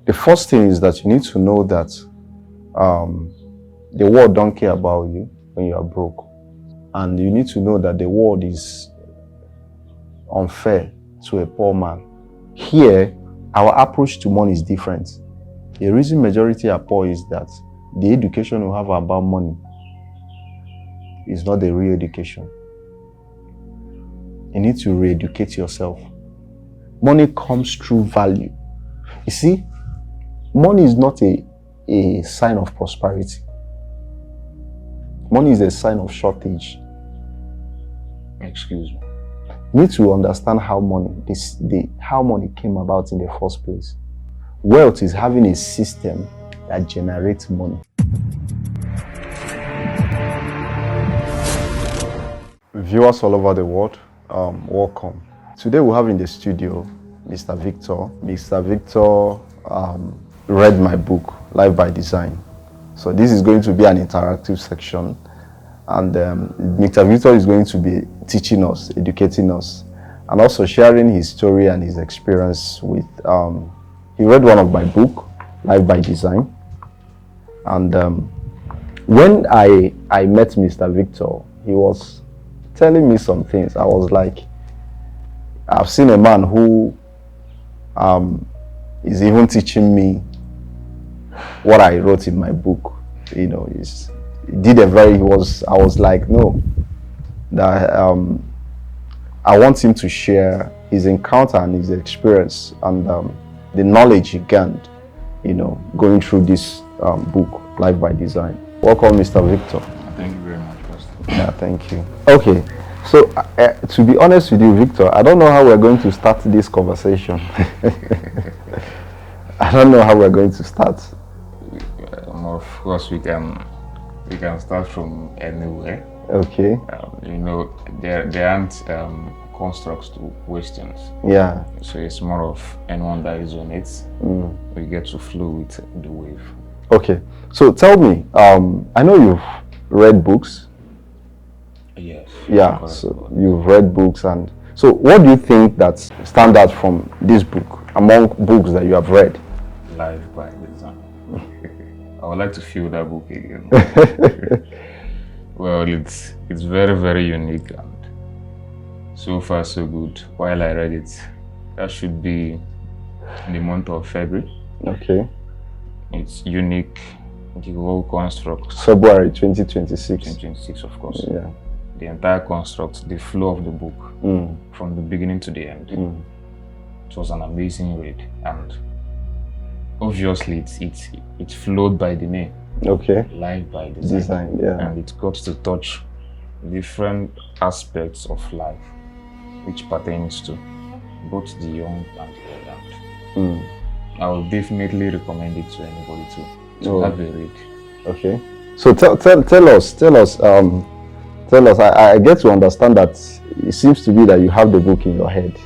The first thing is that you need to know that the world don't care about you when you are broke. And you need to know that the world is unfair to a poor man. Here, our approach to money is different. The reason majority are poor is that the education we have about money is not the real education. You need to re-educate yourself. Money comes through value. You see, money is not a sign of prosperity. Money is a sign of shortage. Excuse me. You need to understand how money came about in the first place. Wealth is having a system that generates money. Viewers all over the world, welcome. Today we have in the studio Mr. Victor. Mr. Victor read my book, Life by Design. So this is going to be an interactive section, and Mr. Victor is going to be teaching us, educating us, and also sharing his story and his experience with, he read one of my book, Life by Design. And when I met Mr. Victor, he was telling me some things. I was like, I've seen a man who is even teaching me what I wrote in my book. You know, I was like, no, that I want him to share his encounter and his experience and the knowledge he gained, you know, going through this book, Life by Design. Welcome, Mr. Victor. Thank you very much, Pastor. Yeah, thank you. Okay, so to be honest with you, Victor, I don't know how we're going to start this conversation. I don't know how we're going to start. Of course, we can start from anywhere. Okay. You know, there aren't constructs to questions. Yeah. So it's more of anyone that is on it. We get to flow with the wave. Okay. So tell me, I know you've read books. Yes. Yeah. So you've read books, and so what do you think that stands out from this book among books that you have read? Life by Design. I would like to feel that book again. Well, it's very, very unique, and so far so good. While I read it, that should be in the month of February. Okay. It's unique. The whole construct. February 2026. 2026, of course. Yeah. The entire construct, the flow of the book, from the beginning to the end. It was an amazing read, and obviously it flowed by the name. Okay. Life by Design. Yeah. And it got to touch different aspects of life, which pertains to both the young and the old. I will definitely recommend it to anybody to have a read. Okay. So tell us. I get to understand that it seems to be that you have the book in your head.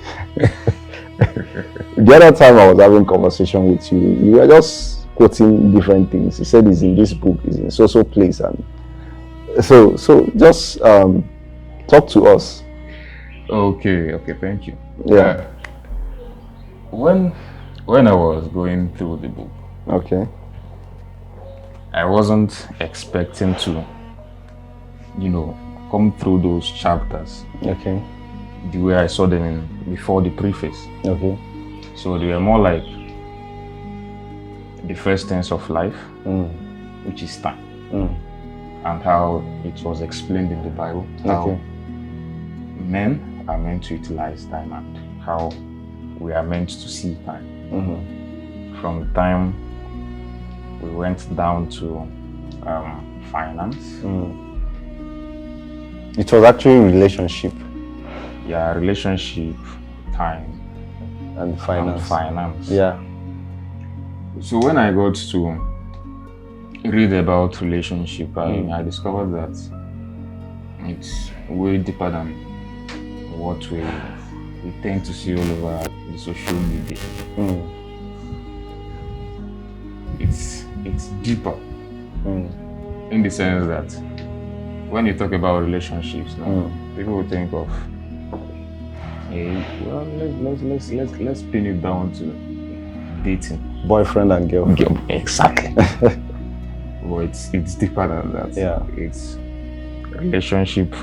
The other time I was having conversation with you, you were just quoting different things. You said it's in this book, it's in so place, and so just talk to us. Okay, thank you. Yeah. When I was going through the book, okay, I wasn't expecting to, come through those chapters. Okay. The way I saw them before the preface. Okay. So they were more like the first tense of life, which is time, and how it was explained in the Bible. How men are meant to utilize time and how we are meant to see time. From time we went down to finance. It was actually relationship. Yeah, relationship, time, and finance. Yeah. So when I got to read about relationship, I discovered that it's way deeper than what we tend to see all over the social media. It's deeper in the sense that when you talk about relationships now, people will think of, hey, well, let's pin it down to dating. Boyfriend and girlfriend. Exactly. But it's deeper than that. Yeah. It's relationship,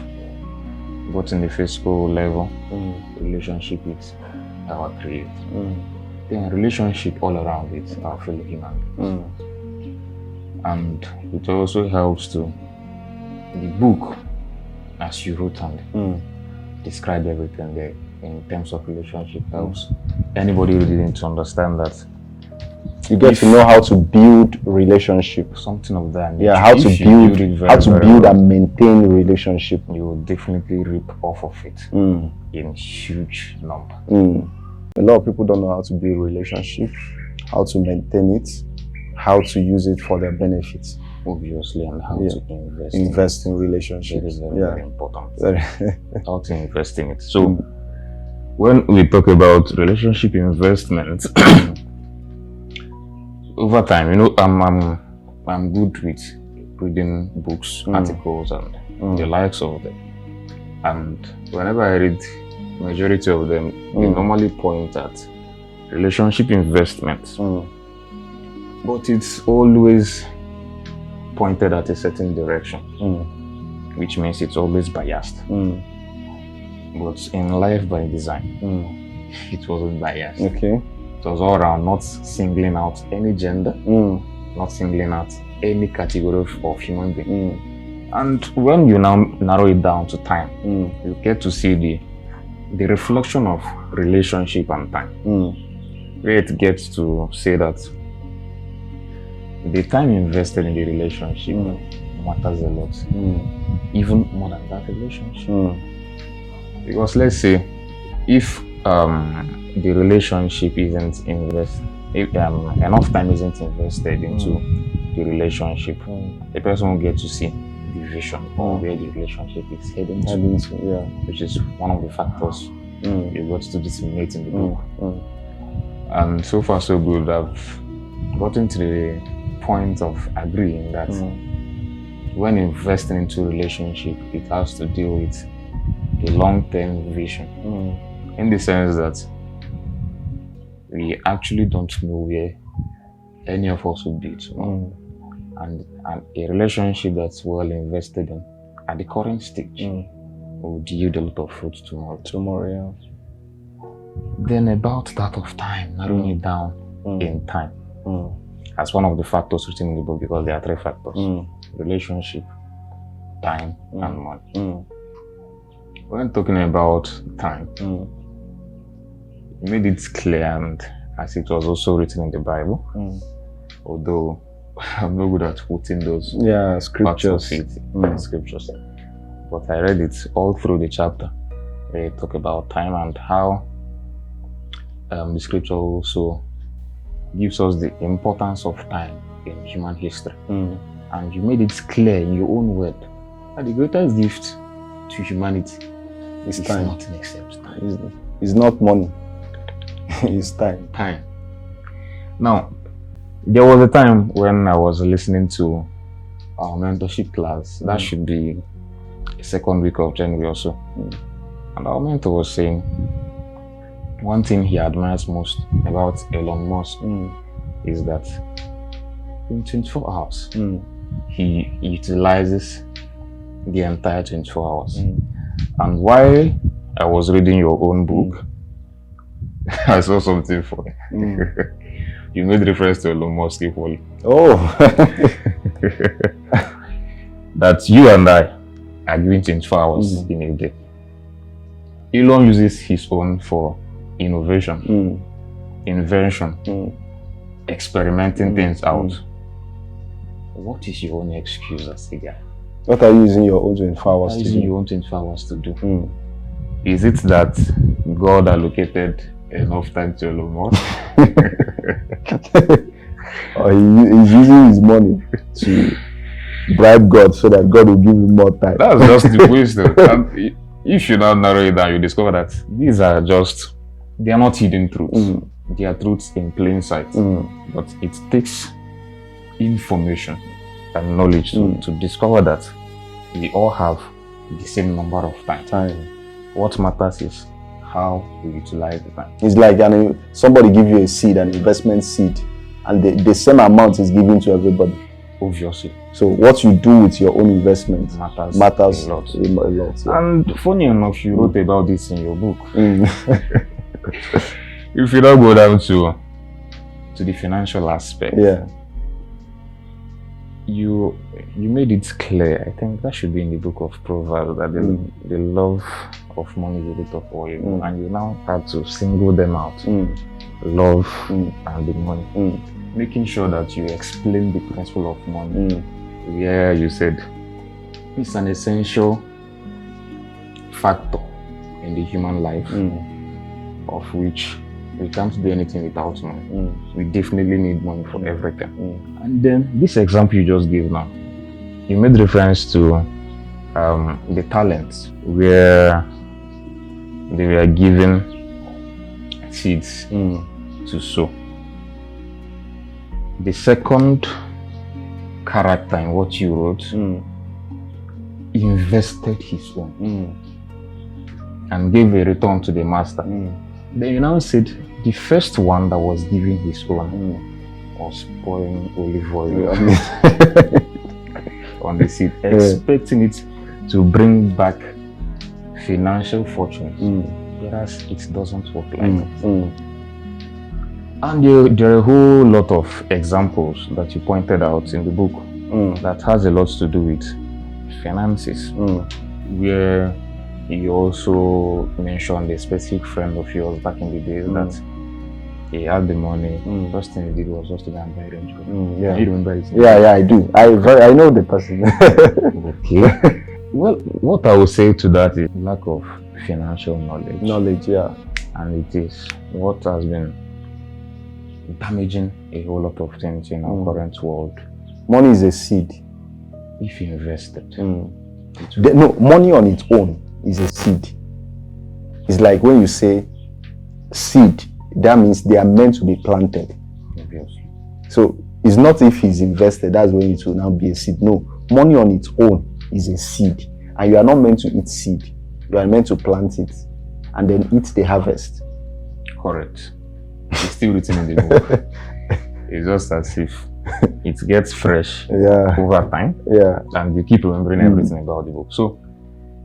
both in the physical level, relationship with our Creator. Then relationship all around it, our fellow human. And it also helps to the book, as you wrote and describe everything there in terms of relationship, helps anybody reading to understand that you get to know how to build relationship. Something of that. Yeah, how to build and maintain relationship. You will definitely reap off of it in huge number. A lot of people don't know how to build relationship, how to maintain it, how to use it for their benefits. Obviously, and how to invest in relationships. Very important. How to invest in it. So, when we talk about relationship investment, over time, you know, I'm good with reading books, articles, and the likes of them. And whenever I read majority of them, they normally point at relationship investment. But it's always pointed at a certain direction, which means it's always biased. But in Life by Design, it wasn't biased. Okay. It was all around, not singling out any gender, not singling out any category of human being. And when you now narrow it down to time, you get to see the reflection of relationship and time. Where it gets to say that the time invested in the relationship matters a lot, even more than that relationship. Because let's say if the relationship isn't invested, enough time isn't invested into the relationship, the person will get to see the vision or where the relationship is heading to, which is one of the factors you got to disseminate in the book. And so far so good, I've gotten to the point of agreeing that when investing into a relationship, it has to deal with a long-term vision, in the sense that we actually don't know where any of us will be tomorrow. And a relationship that's well invested in at the current stage will yield a lot of fruit tomorrow. Then about that of time, narrowing it down in time, as one of the factors written in the book, because there are three factors: relationship, time, and money. When talking about time, you made it clear, and as it was also written in the Bible, although I'm not good at quoting those scriptures. Scriptures, but I read it all through the chapter where it talk about time and how the scripture also gives us the importance of time in human history. And you made it clear in your own word that the greatest gift to humanity is time. Nothing except time. It's not money. It's time. Time. Now, there was a time when I was listening to our mentorship class. That should be the second week of January or so. And our mentor was saying one thing he admires most about Elon Musk is that in 24 hours, he utilizes the entire 24 hours. And while I was reading your own book, I saw something funny. You made reference to Elon Musk equally. Oh! That you and I are doing 24 hours in a day. Elon uses his own for innovation, invention, experimenting things out. What is your own excuse as a guy? What are you using your own 24 hours to do? Your own 24 hours to do? Is it that God allocated enough time to Elon Musk? Or he's using his money to bribe God so that God will give him more time? That's just the wisdom. And if you now narrow it down, you discover that these are just, they are not hidden truths. They are truths in plain sight. But it takes information and knowledge to discover that we all have the same number of time. What matters is how we utilize the time. It's like somebody give you a seed, an investment seed, and the same amount is given to everybody. Obviously. So what you do with your own investment matters a lot. Yeah. And funny enough, you wrote about this in your book. If you don't go down to the financial aspect, yeah, you made it clear. I think that should be in the book of Proverbs that the love of money is a bit of oil, and you now had to single them out. Love and the money. Making sure that you explain the principle of money. Where you said it's an essential factor in the human life, of which we can't do anything without money. We definitely need money for everything. And then this example you just gave now, you made reference to the talents where they were given seeds to sow. The second character in what you wrote invested his own and gave a return to the master. Then you now said the first one that was giving his own was pouring olive oil on the seed, expecting it to bring back financial fortunes, whereas it doesn't work like that. And there are a whole lot of examples that you pointed out in the book that has a lot to do with finances, where you also mentioned a specific friend of yours back in the days that he had the money. First thing he did was just to go and buy Range Rover. Yeah. You remember his name? Yeah, I do. I know the person. Okay. Well, what I would say to that is lack of financial knowledge. Knowledge, yeah. And it is what has been damaging a whole lot of things in our current world. Money is a seed. If you invested. No, money on its own is a seed. It's like when you say seed, that means they are meant to be planted. Obviously. So it's not if he's invested, that's when it will now be a seed. No, money on its own is a seed. And you are not meant to eat seed. You are meant to plant it and then eat the harvest. Correct. It's still written in the book. It's just as if it gets fresh over time. Yeah. And you keep remembering everything about the book. So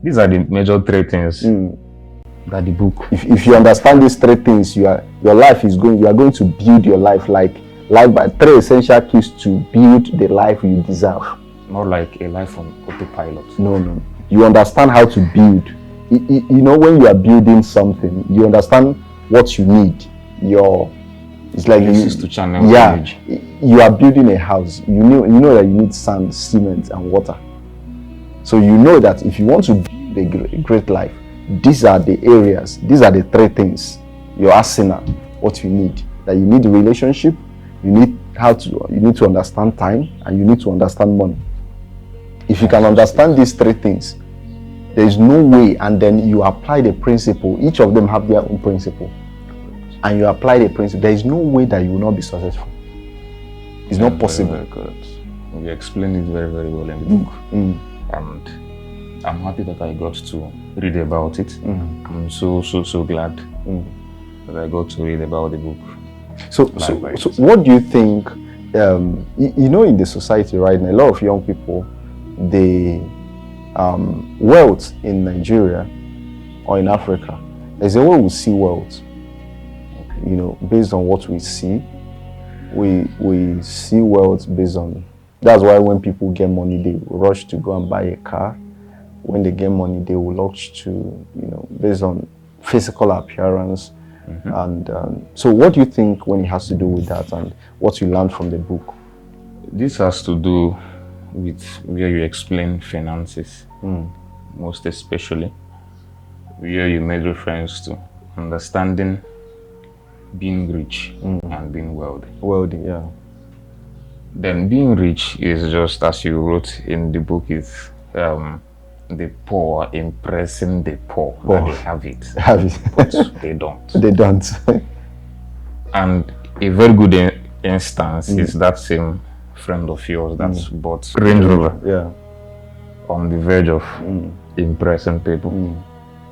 these are the major three things that the book. If you understand these three things, you are going to build your life by three essential keys to build the life you deserve. Not like a life on autopilot. No. You understand how to build. You know, when you are building something, you understand what you need. It's like to channel knowledge. You are building a house. You know that you need sand, cement, and water. So you know that if you want to build a great life, these are the areas. These are the three things. Your arsenal, what you need. That you need a relationship. You need to understand time, and you need to understand money. If you can understand these three things, there is no way. And then you apply the principle. Each of them have their own principle. And you apply the principle, there is no way that you will not be successful. It's not possible. Very good. You explained it very, very well in the book. And I'm happy that I got to read about it. I'm so glad that I got to read about the book. So what do you think, in the society right now, a lot of young people, the wealth in Nigeria or in Africa, there's a way we see wealth. Based on what we see, we see wealth based on. That's why when people get money, they rush to go and buy a car. When they get money, they will rush to, based on physical appearance. And so, what do you think when it has to do with that, and what you learned from the book? This has to do with where you explain finances, most especially where you made reference to understanding being rich and being wealthy. Wealthy, yeah. Then being rich is just, as you wrote in the book, is the poor impressing the poor that they have it. But they don't. They don't. And a very good instance is that same friend of yours that's bought Range Rover on the verge of impressing people.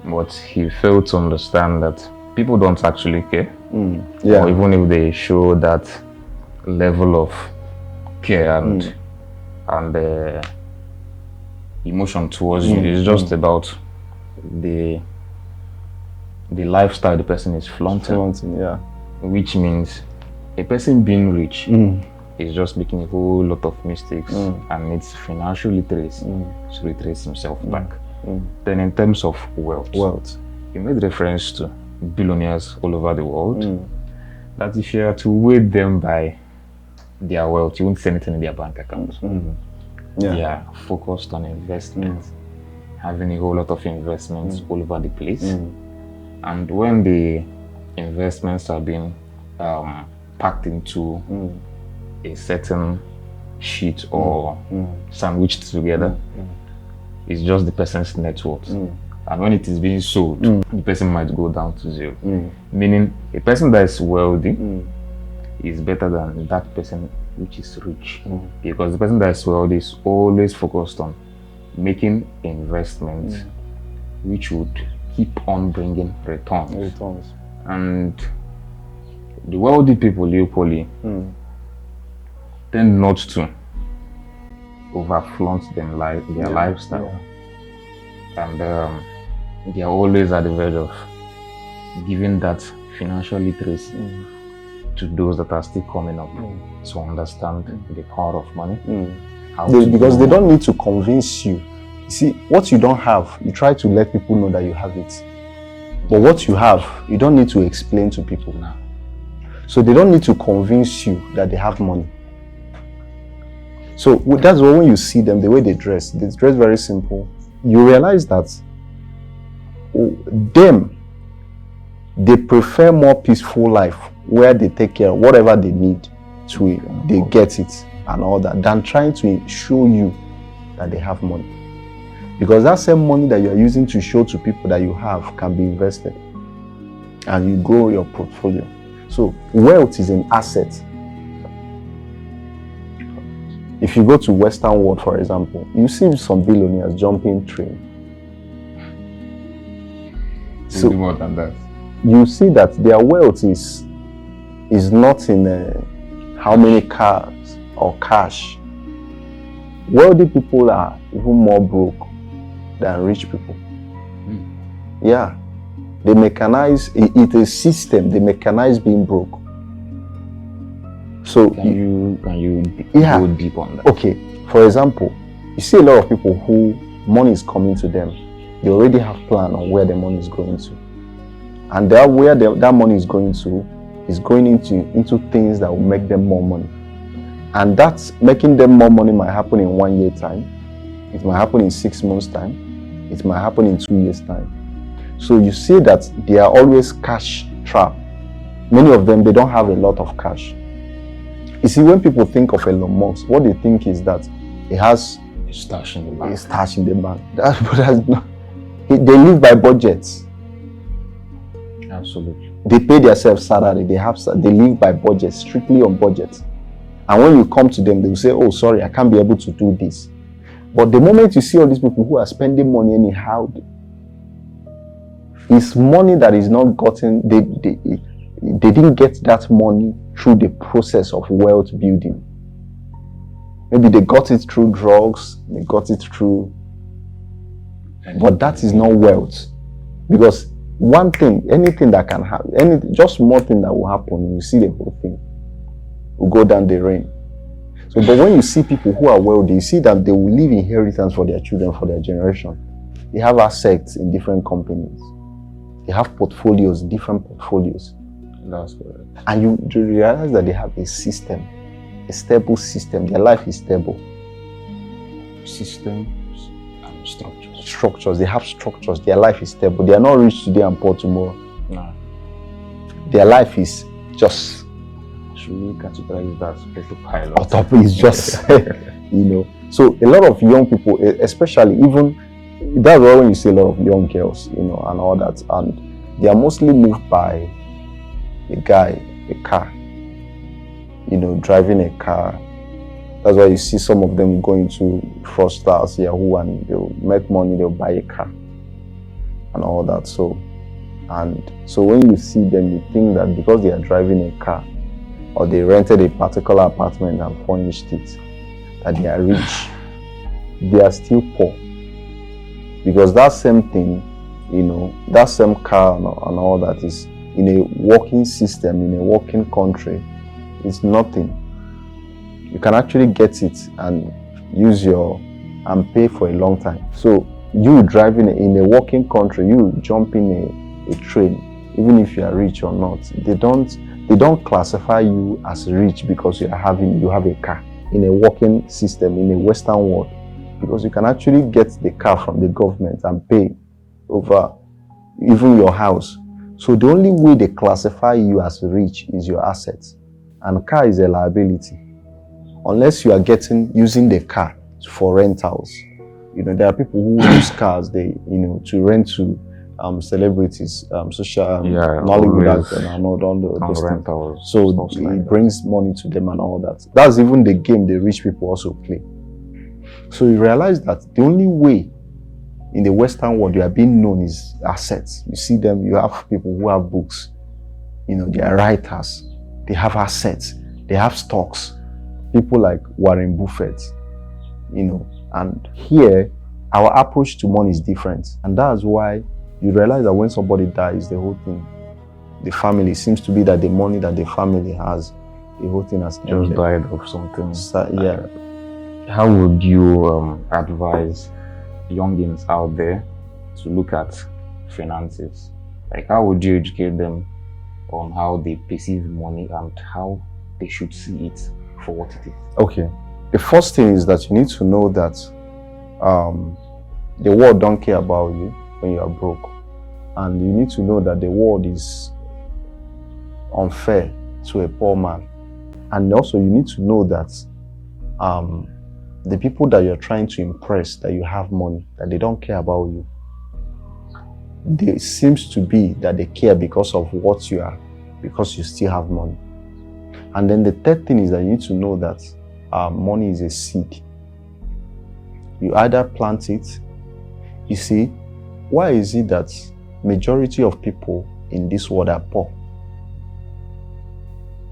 But he failed to understand that people don't actually care. Or even if they show that level of care and emotion towards you. It's just about the lifestyle the person is flaunting. Yeah. Which means a person being rich is just making a whole lot of mistakes and needs financial literacy to retrace himself back. Then in terms of wealth, you made reference to billionaires all over the world, that if you are to weigh them by their wealth, you won't see anything in their bank accounts. They are focused on investments, having a whole lot of investments all over the place. And when the investments are being packed into a certain sheet or sandwiched together, it's just the person's net worth. And when it is being sold, the person might go down to zero. Meaning a person that is wealthy is better than that person which is rich. Because the person that is wealthy is always focused on making investments which would keep on bringing returns. And the wealthy people equally tend not to overflaunt their lifestyle. And they are always at the verge of giving that financial literacy to those that are still coming up to understand the power of money. Because they don't need to convince you. You see, what you don't have, you try to let people know that you have it. But what you have, you don't need to explain to people now. So they don't need to convince you that they have money. So that's why when you see them, the way they dress very simple. You realize that they prefer more peaceful life where they take care of whatever they need to they get it and all that, than trying to show you that they have money. Because that same money that you are using to show to people that you have can be invested and you grow your portfolio. So wealth is an asset. If you go to Western world, for example, you see some billionaires jumping train. So more than that. You see that their wealth is not in how many cars or cash. Wealthy people are even more broke than rich people. Yeah. They mechanize, it's a system, they mechanize being broke. So can you go deep on that? Okay, for example, you see a lot of people who money is coming to them. They already have plan on where the money is going to. And where that money is going to is going into things that will make them more money. And that's making them more money might happen in 1 year time. It might happen in 6 months time. It might happen in 2 years time. So you see that they are always cash trapped. Many of them, they don't have a lot of cash. You see, when people think of Elon Musk, what they think is that he has a stash in the bank. A stash in the bank. That's not. They live by budgets. Absolutely. They pay themselves salary. They live by budget, strictly on budget. And when you come to them, they will say, "Oh, sorry, I can't be able to do this." But the moment you see all these people who are spending money anyhow, it's money that is not gotten. They didn't get that money through the process of wealth building. Maybe they got it through drugs, they got it through, but that is not wealth. Because one thing, anything that can happen, just small thing that will happen, you see the whole thing will go down the drain. So, but when you see people who are wealthy, you see that they will leave inheritance for their children, for their generation. They have assets in different companies. They have portfolios, different portfolios. That's correct. And you realize that they have a system, a stable system. Their life is stable. Systems and structures. They have structures. Their life is stable. They are not rich today and poor tomorrow. No. Their life is just. Should we categorize that autopilot? Autopilot is just, So a lot of young people, especially even, that's why when you see a lot of young girls, and all that, and they are mostly moved by a car, driving a car. That's why you see some of them going to fraudsters, Yahoo, and they'll make money, they'll buy a car and all that. So when you see them, you think that because they are driving a car, or they rented a particular apartment and furnished it, that they are rich, they are still poor. Because that same thing, that same car and all that is in a working system, in a working country, is nothing. You can actually get it and and pay for a long time. So you driving in a working country, you jump in a train, even if you are rich or not, they don't classify you as rich because you have a car in a working system in a Western world, because you can actually get the car from the government and pay over even your house. So the only way they classify you as rich is your assets, and car is a liability unless you are using the car for rentals. There are people who use cars to rent to celebrities, social Nollywood actors and all those things. So it brings money to them and all that. That's even the game the rich people also play. So you realize that the only way in the Western world you are being known is assets. You see them, you have people who have books, they are writers, they have assets, they have stocks. People like Warren Buffett, and here our approach to money is different. And that's why you realize that when somebody dies, the whole thing, the family, seems to be that the money that the family has, the whole thing has just died of something. So, yeah. How would you advise youngins out there to look at finances? Like, how would you educate them on how they perceive money and how they should see it for what it is? Okay. The first thing is that you need to know that the world don't care about you when you are broke. And you need to know that the world is unfair to a poor man. And also you need to know that the people that you're trying to impress, that you have money, that they don't care about you. It seems to be that they care because of what you are, because you still have money. And then the third thing is that you need to know that money is a seed. You either plant it. You see, why is it that majority of people in this world are poor?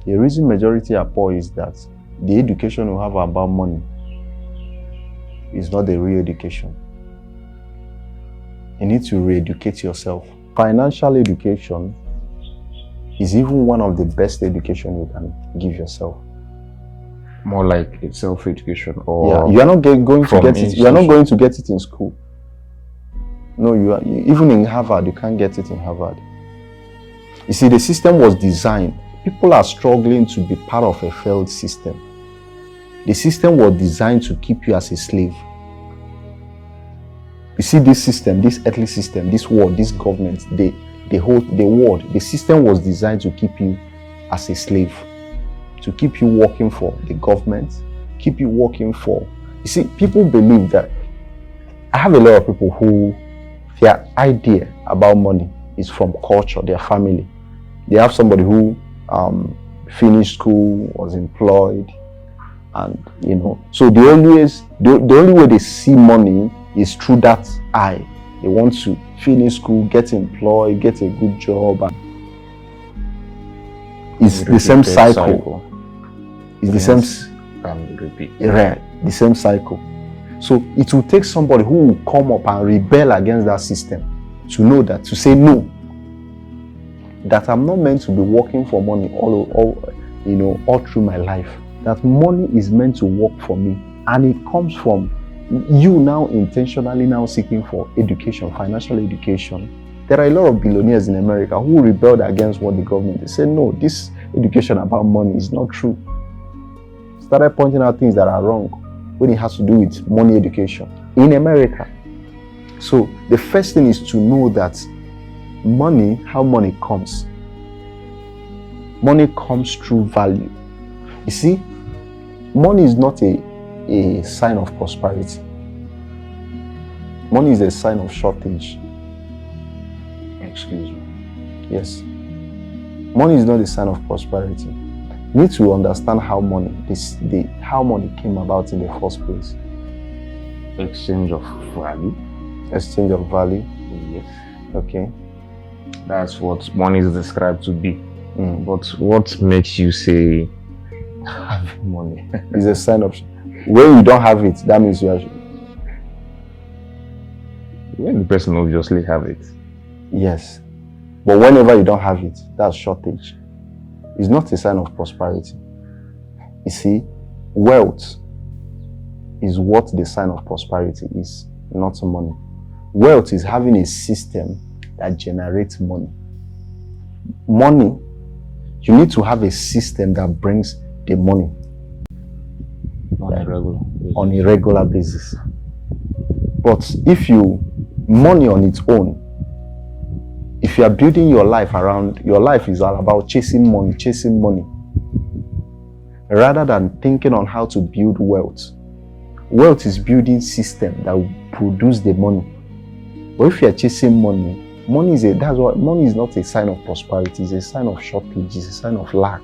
The reason majority are poor is that the education we have about money is not the real education. You need to re-educate yourself. Financial education is even one of the best education you can give yourself. More like a self-education, or you are not going to get it. You are not going to get it in school. No, even in Harvard, you can't get it in Harvard. You see, the system was designed. People are struggling to be part of a failed system. The system was designed to keep you as a slave. You see, this system, this earthly system, this world, this government, the world, the system was designed to keep you as a slave, to keep you working for the government, keep you working for. You see, people believe that. I have a lot of people who their idea about money is from culture, their family. They have somebody who finished school, was employed, and so the only way they see money is through that eye. They want to finish school, get employed, get a good job, and it's the same cycle. It's the same the same cycle. So it will take somebody who will come up and rebel against that system to know that, to say no, that I'm not meant to be working for money all through my life. That money is meant to work for me, and it comes from you now intentionally now seeking for education, financial education. There are a lot of billionaires in America who rebelled against what the government. They said, no, this education about money is not true. Started pointing out things that are wrong when it has to do with money education in America. So the first thing is to know that money, how money comes. Money comes through value. You see, money is not a sign of prosperity. Money is a sign of shortage. Excuse me. Yes. Money is not a sign of prosperity. You need to understand how money came about in the first place. Exchange of value. Exchange of value. Yes. Okay. That's what money is described to be. But what makes you say having money? It's a sign of. When you don't have it, that means you are. When the person obviously have it. Yes. But whenever you don't have it, that's shortage. It's not a sign of prosperity. You see, wealth is what the sign of prosperity is, not money. Wealth is having a system that generates money. Money, you need to have a system that brings the money on a regular basis. But if money on its own, if you are building your life around, your life is all about chasing money, rather than thinking on how to build wealth. Wealth is building system that will produce the money. But if you are chasing money is not a sign of prosperity, it's a sign of shortage, it's a sign of lack.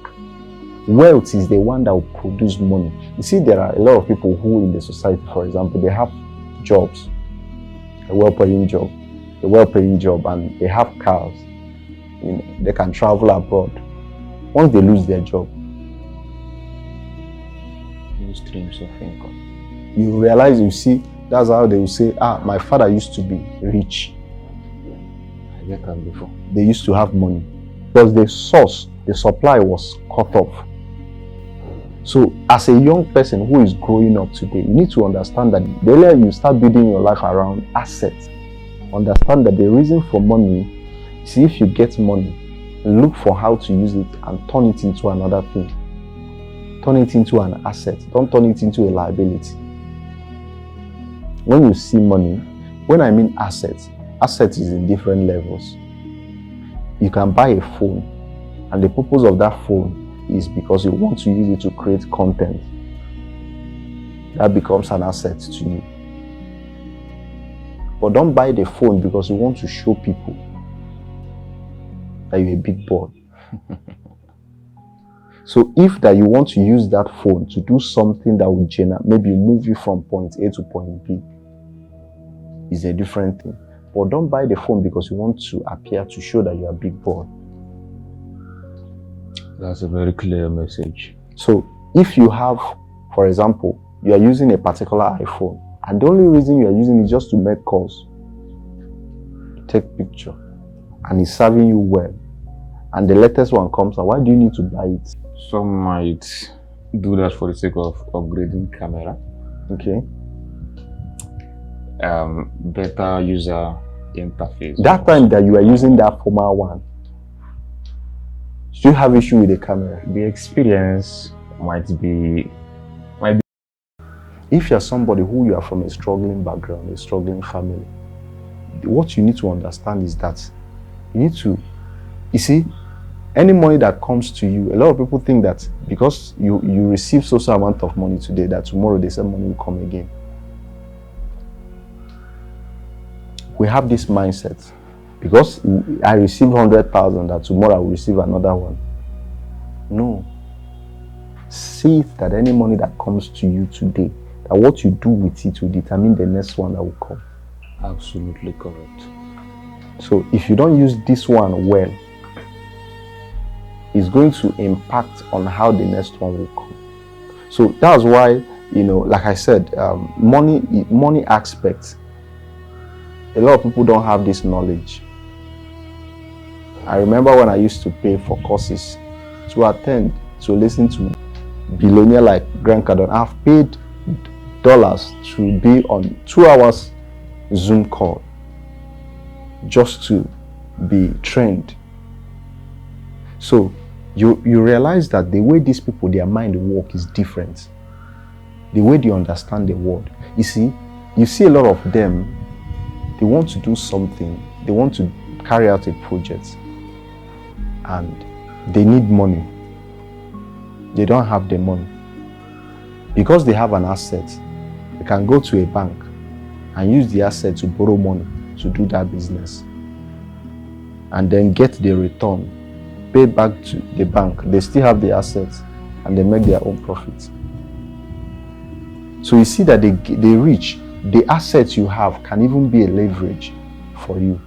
Wealth is the one that will produce money. You see, there are a lot of people who in the society, for example, they have jobs, a well-paying job, and they have cars. They can travel abroad. Once they lose their job, new streams of income. You realize, you see, that's how they will say, my father used to be rich. I get that before. They used to have money. Because the supply was cut off. So as a young person who is growing up today, you need to understand that the earlier you start building your life around assets, understand that the reason for money, see, if you get money, look for how to use it and turn it into another thing. Turn it into an asset. Don't turn it into a liability. When you see money, when I mean assets is in different levels. You can buy a phone, and the purpose of that phone is because you want to use it to create content. That becomes an asset to you. But don't buy the phone because you want to show people that you're a big boy. So if that you want to use that phone to do something that will maybe move you from point A to point B, is a different thing. But don't buy the phone because you want to appear to show that you're a big boy. That's a very clear message. So if you have, for example, you are using a particular iPhone, and the only reason you are using it is just to make calls, take picture, and it's serving you well, and the latest one comes out, why do you need to buy it? Some might do that for the sake of upgrading camera. Okay. Better user interface. That time that you are using that former one, do you have issue with the camera? The experience might be. If you're somebody who you are from a struggling background, a struggling family, what you need to understand is that you see, any money that comes to you, a lot of people think that because you receive social amount of money today, that tomorrow the same money will come again. We have this mindset, because I received 100,000, that tomorrow I will receive another one. No. See that any money that comes to you today, that what you do with it will determine the next one that will come. Absolutely correct. So if you don't use this one well, it's going to impact on how the next one will come. So that's why, like I said, money aspects, a lot of people don't have this knowledge. I remember when I used to pay for courses to attend, to listen to billionaire like Grant Cardone. I've paid dollars to be on 2 hours Zoom call just to be trained. So you realize that the way these people, their mind work is different. The way they understand the world. You see a lot of them, they want to do something, they want to carry out a project, and they need money. They don't have the money. Because they have an asset, they can go to a bank and use the asset to borrow money to do that business, and then get the return, pay back to the bank. They still have the assets and they make their own profit. So you see that they reach, the assets you have can even be a leverage for you.